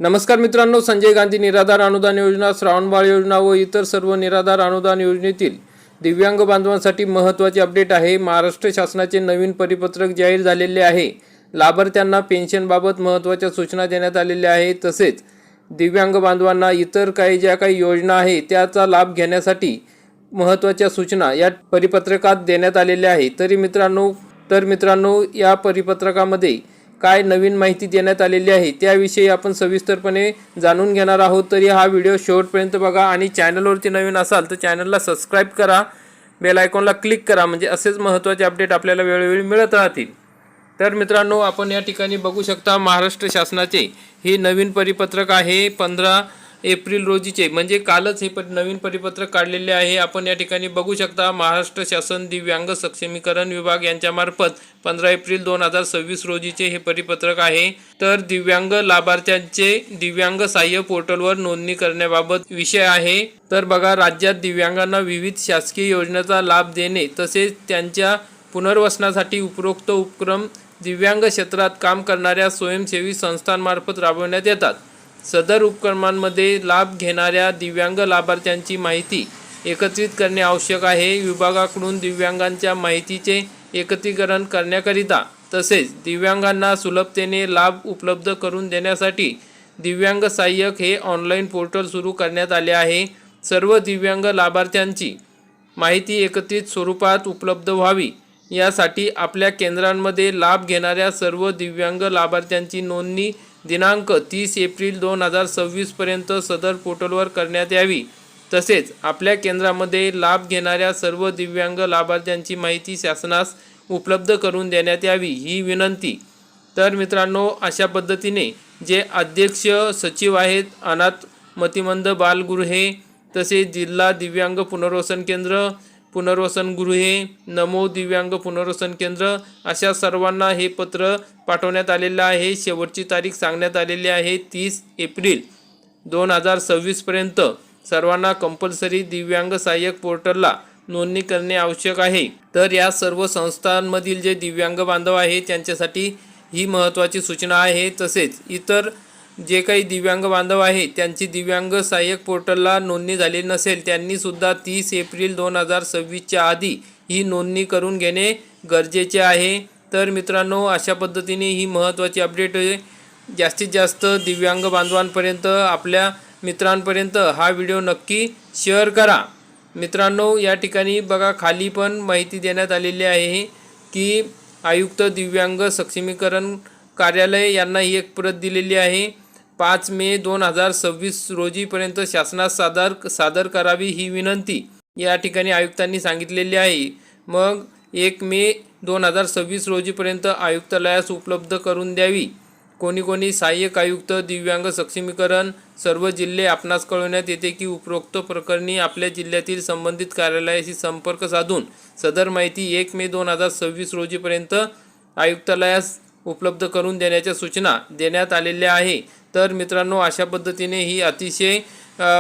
नमस्कार मित्रांनो, संजय गांधी निराधार अनुदान योजना, श्रावणबाळ योजना व इतर सर्व निराधार अनुदान योजनेतील दिव्यांग बांधवांसाठी महत्त्वाचे अपडेट आहे। महाराष्ट्र शासनाचे नवीन परिपत्रक जाहीर झालेले आहे। लाभार्थ्यांना पेन्शनबाबत महत्त्वाच्या सूचना देण्यात आलेल्या आहेत। तसेच दिव्यांग बांधवांना इतर ज्या काही योजना आहेत त्याचा लाभ घेण्यासाठी महत्त्वाच्या सूचना या परिपत्रकात देण्यात आलेल्या आहेत। तर मित्रांनो या परिपत्रकामध्ये काय नवीन माहिती देण्यात आलेली आहे त्याविषयी आपण सविस्तरपणे जाणून घेणार आहोत। तरी हा व्हिडिओ शेवटपर्यंत बघा आणि चॅनलवरती नवीन असाल तर चॅनलला सबस्क्राईब करा, बेल आयकॉनला क्लिक करा, म्हणजे असेच महत्त्वाचे अपडेट आपल्याला वेळोवेळी मिळत राहतील। तर मित्रांनो, आपण या ठिकाणी बघू शकता महाराष्ट्र शासनाचे हे नवीन परिपत्रक आहे 15 एप्रिल रोजीचे, म्हणजे कालच हे नवीन परिपत्रक काढलेले आहे। आपण या ठिकाणी बघू शकता महाराष्ट्र शासन दिव्यांग सक्षमीकरण विभाग यांच्यामार्फत 15 एप्रिल 2026 रोजीचे हे परिपत्रक आहे। तर दिव्यांग लाभार्थ्यांचे दिव्यांग सहाय्य पोर्टलवर नोंदणी करण्याबाबत विषय आहे। तर बघा, राज्यात दिव्यांगांना विविध शासकीय योजनांचा लाभ देणे तसेच त्यांच्या पुनर्वसनासाठी उपरोक्त उपक्रम दिव्यांग क्षेत्रात काम करणाऱ्या स्वयंसेवी संस्थांमार्फत राबवण्यात येतात। सदर उपक्रमांमध्ये लाभ घेणाऱ्या दिव्यांग लाभार्थ्यांची माहिती एकत्रित करणे आवश्यक आहे। विभागाकडून दिव्यांगांच्या माहितीचे एकत्रीकरण करण्याकरिता तसेच दिव्यांगांना सुलभतेने लाभ उपलब्ध करून देण्यासाठी दिव्यांग सहाय्यक हे ऑनलाईन पोर्टल सुरू करण्यात आले आहे। सर्व दिव्यांग लाभार्थ्यांची माहिती एकत्रित स्वरूपात उपलब्ध व्हावी यासाठी आपल्या केंद्रांमध्ये लाभ घेणाऱ्या सर्व दिव्यांग लाभार्थ्यांची नोंदणी दिनांक 30 एप्रिल 2026 पर्यंत सदर पोर्टलवर करण्यात यावी। तसेच आपल्या केंद्रामध्ये लाभ घेणाऱ्या सर्व दिव्यांग लाभार्थ्यांची माहिती शासनास उपलब्ध करून देण्यात यावी ही विनंती। तर मित्रांनो, अशा पद्धतीने जे अध्यक्ष सचिव आहेत, अनाथ मतिमंद बालगृहे तसेच जिल्हा दिव्यांग पुनर्वसन केंद्र, पुनर्वसन गृहे, नमो दिव्यांग पुनर्वसन केंद्र, अशा सर्वांना हे पत्र पाठवण्यात आलेलं आहे। शेवटची तारीख सांगण्यात आलेली आहे 30 एप्रिल 2026 पर्यंत सर्वांना कंपल्सरी दिव्यांग सहाय्यक पोर्टलला नोंदणी करणे आवश्यक आहे। तर या सर्व संस्थांमधील जे दिव्यांग बांधव आहेत त्यांच्यासाठी ही महत्त्वाची सूचना आहे। तसेच इतर जे काही दिव्यांग बांधव आहेत त्यांची दिव्यांग सहाय्यक पोर्टलला नोंदणी झाली नसेल त्यांनी सुद्धा 30 एप्रिल 2026च्या आधी ही नोंदणी करून घेणे गरजेचे आहे। तर मित्रांनो, अशा पद्धतीने ही महत्त्वाची अपडेट जास्तीत जास्त दिव्यांग बांधवांपर्यंत, आपल्या मित्रांपर्यंत हा व्हिडिओ नक्की शेअर करा। मित्रांनो, या ठिकाणी बघा खाली पण माहिती देण्यात आलेली आहे की आयुक्त दिव्यांग सक्षमीकरण कार्यालय यांना ही एक प्रत दिलेली आहे। 5 मे 2026 रोजीपर्यंत शासनास सादर करावी ही विनंती या ठिकाणी आयुक्तांनी सांगितलेली आहे। मग 1 मे 2026 रोजीपर्यंत आयुक्तालयास उपलब्ध करून द्यावी। कोणी सहाय्यक आयुक्त दिव्यांग सक्षमीकरण सर्व जिल्हे आपणास कळवण्यात येते की उपरोक्त प्रकरणी आपल्या जिल्ह्यातील संबंधित कार्यालयाशी संपर्क साधून सदर माहिती 1 मे 2026 रोजीपर्यंत आयुक्तालयास उपलब्ध करून देण्याच्या सूचना देण्यात आलेल्या आहे। तर मित्रांनो, अशा पद्धतीने ही अतिशय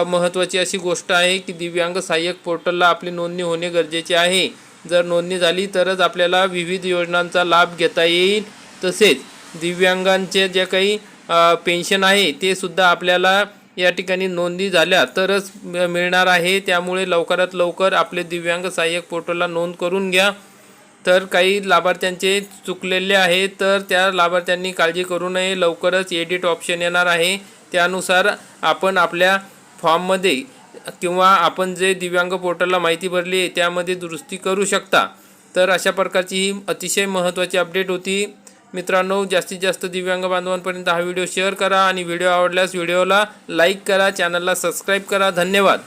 महत्त्वाची अशी गोष्ट आहे की दिव्यांग सहाय्यक पोर्टलला आपली नोंदणी होणे गरजेचे आहे। जर नोंदणी झाली तरच आपल्याला विविध योजनांचा लाभ घेता येईल। तसेच दिव्यांगांचे जे काही पेन्शन आहे ते सुद्धा आपल्याला या ठिकाणी नोंदणी झाल्या तरच मिळणार आहे। त्यामुळे लवकरात लवकर आपले दिव्यांग सहाय्यक पोर्टलला नोंद करून घ्या। तर काही लाभार्थ्यांचे चुकलेले आहे तर त्या लाभार्थ्यांनी काळजी करू नये, लवकरच एडिट ऑप्शन येणार आहे, त्यानुसार आपण आपल्या फॉर्ममध्ये किंवा आपण जे दिव्यांग पोर्टलला माहिती भरली आहे त्यामध्ये दुरुस्ती करू शकता। तर अशा प्रकारची ही अतिशय महत्त्वाची अपडेट होती। मित्रांनो, जास्तीत जास्त दिव्यांग बांधवांपर्यंत हा व्हिडिओ शेअर करा आणि व्हिडिओ आवडल्यास व्हिडिओला लाईक करा, चॅनलला सबस्क्राईब करा। धन्यवाद।